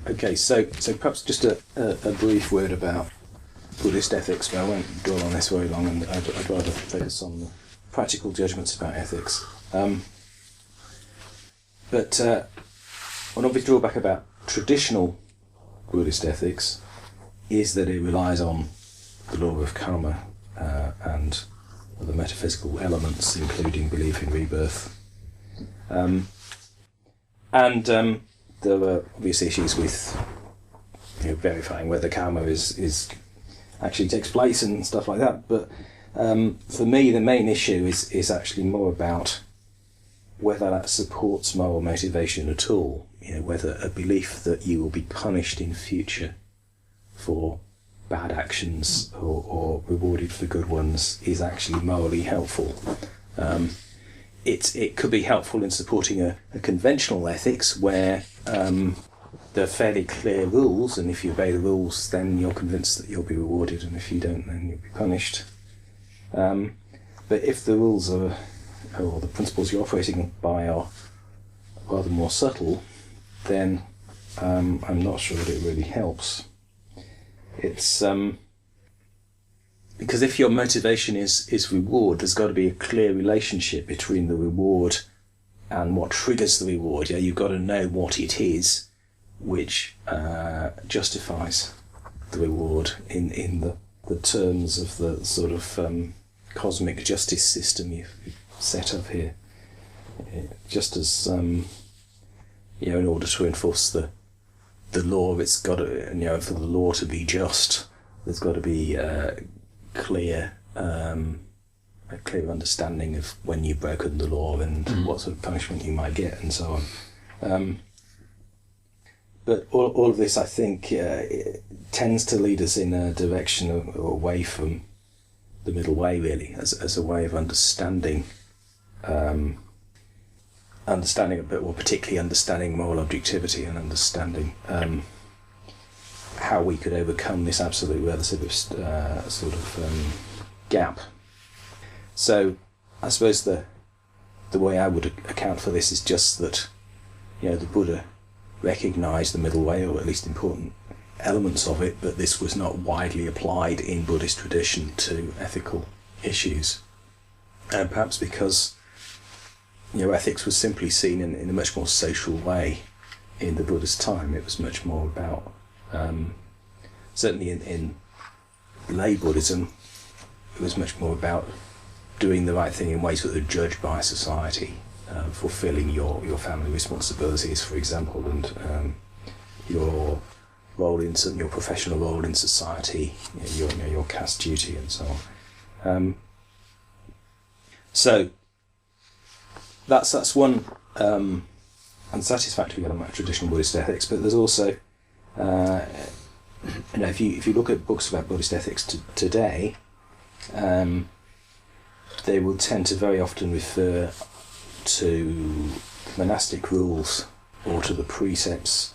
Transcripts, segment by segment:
Okay, so perhaps just a brief word about Buddhist ethics, but I won't dwell on this very long, and I'd rather focus on the practical judgments about ethics. But one obvious drawback about traditional Buddhist ethics is that it relies on the law of karma and other metaphysical elements, including belief in rebirth. There were obvious issues with verifying whether karma is actually takes place and stuff like that. But for me, the main issue is actually more about whether that supports moral motivation at all. Whether a belief that you will be punished in future for bad actions or rewarded for good ones is actually morally helpful. It could be helpful in supporting a conventional ethics where there are fairly clear rules, and if you obey the rules then you're convinced that you'll be rewarded, and if you don't then you'll be punished. But if the rules or the principles you're operating by are rather more subtle, then I'm not sure that it really helps. It's because if your motivation is reward, there's got to be a clear relationship between the reward and what triggers the reward. You've got to know what it is which justifies the reward in the terms of the sort of cosmic justice system you've set up here. Just as in order to enforce the law, it's got to, for the law to be just, there's got to be a clear understanding of when you've broken the law and what sort of punishment you might get and so on. But all of this, I think, tends to lead us in a direction away from the middle way, really, as a way of understanding a bit more, particularly understanding moral objectivity and understanding how we could overcome this absolute relativist sort of gap. So I suppose the way I would account for this is just that the Buddha recognised the middle way, or at least important elements of it, but this was not widely applied in Buddhist tradition to ethical issues. And perhaps because ethics was simply seen in a much more social way in the Buddhist time. It was much more about, certainly in lay Buddhism, it was much more about doing the right thing in ways that are judged by society, fulfilling your family responsibilities, for example, and your role in your professional role in society, your caste duty, and so on. So that's one unsatisfactory element of traditional Buddhist ethics. But there's also, if you look at books about Buddhist ethics today, they will tend to very often refer to monastic rules or to the precepts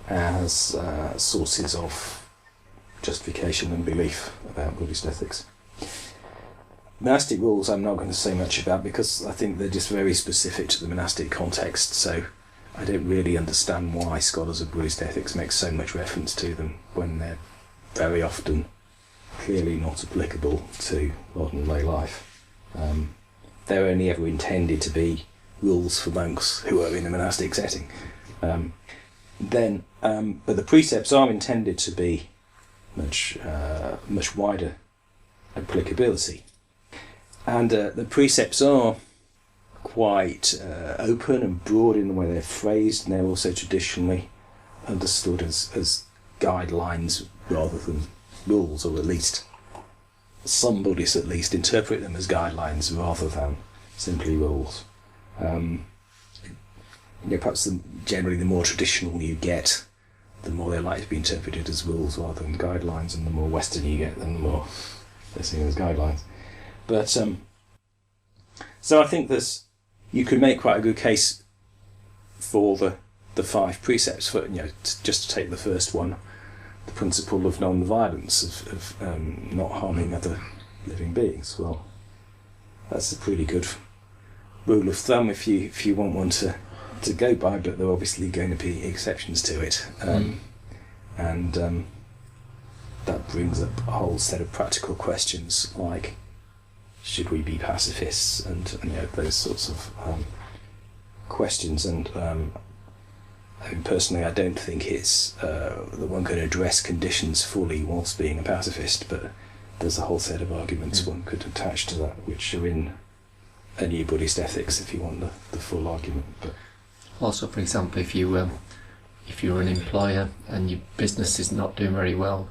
as sources of justification and belief about Buddhist ethics. Monastic rules I'm not going to say much about because I think they're just very specific to the monastic context, so I don't really understand why scholars of Buddhist ethics make so much reference to them when they're very often clearly not applicable to modern lay life. They're only ever intended to be rules for monks who are in a monastic setting. But the precepts are intended to be much wider applicability. And the precepts are quite open and broad in the way they're phrased, and they're also traditionally understood as guidelines rather than rules, or at least some Buddhists at least interpret them as guidelines rather than simply rules. Perhaps generally the more traditional you get, the more they're likely to be interpreted as rules rather than guidelines, and the more Western you get, then the more they're seen as guidelines. But so I think you could make quite a good case for the 5 precepts. For just to take the first one, the principle of non-violence, of not harming other living beings. Well, that's a pretty good rule of thumb if you want one to to go by, but there are obviously going to be exceptions to it. And that brings up a whole set of practical questions, like should we be pacifists, and those sorts of questions. And I mean, personally, I don't think it's that one can address conditions fully whilst being a pacifist, but there's a whole set of arguments one could attach to that, which are in a new Buddhist ethics, if you want the full argument. But also, for example, if you're an employer and your business is not doing very well,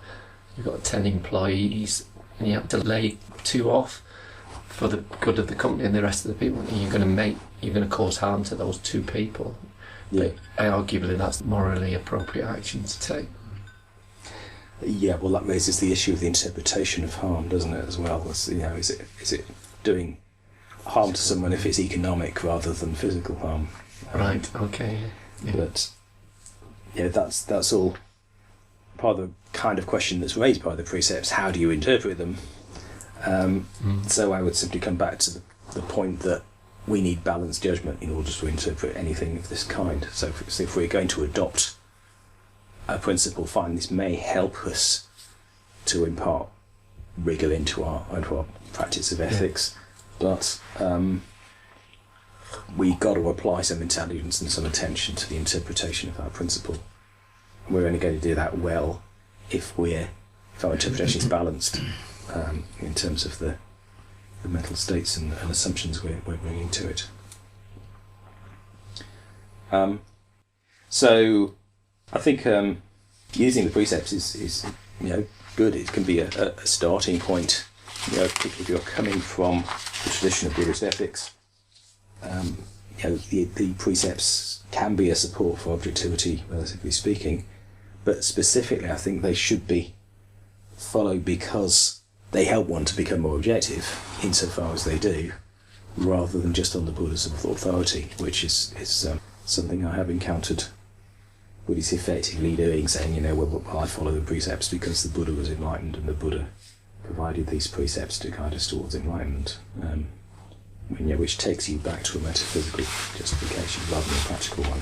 you've got 10 employees and you have to lay 2 off for the good of the company and the rest of the people, and you're going to cause harm to those 2 people. yeah, But arguably that's morally appropriate action to take. yeah. Well, that raises the issue of the interpretation of harm, doesn't it? As well, is it doing harm to someone if it's economic rather than physical harm? Right. Okay. Yeah. But that's all part of the kind of question that's raised by the precepts. How do you interpret them? So I would simply come back to the point that we need balanced judgment in order to interpret anything of this kind. So if we're going to adopt a principle, fine, this may help us to impart rigour into our practice of ethics, but we've got to apply some intelligence and some attention to the interpretation of our principle. We're only going to do that well if our interpretation is balanced in terms of the mental states and assumptions we're bringing to it. So I think using the precepts is good. It can be a starting point, particularly if you're coming from the tradition of Buddhist ethics. The precepts can be a support for objectivity, relatively speaking, but specifically I think they should be followed because they help one to become more objective, insofar as they do, rather than just on the Buddha's authority, which is something I have encountered Buddhists effectively doing, saying, well, I follow the precepts because the Buddha was enlightened and the Buddha provided these precepts to guide us towards enlightenment, which takes you back to a metaphysical justification rather than a practical one.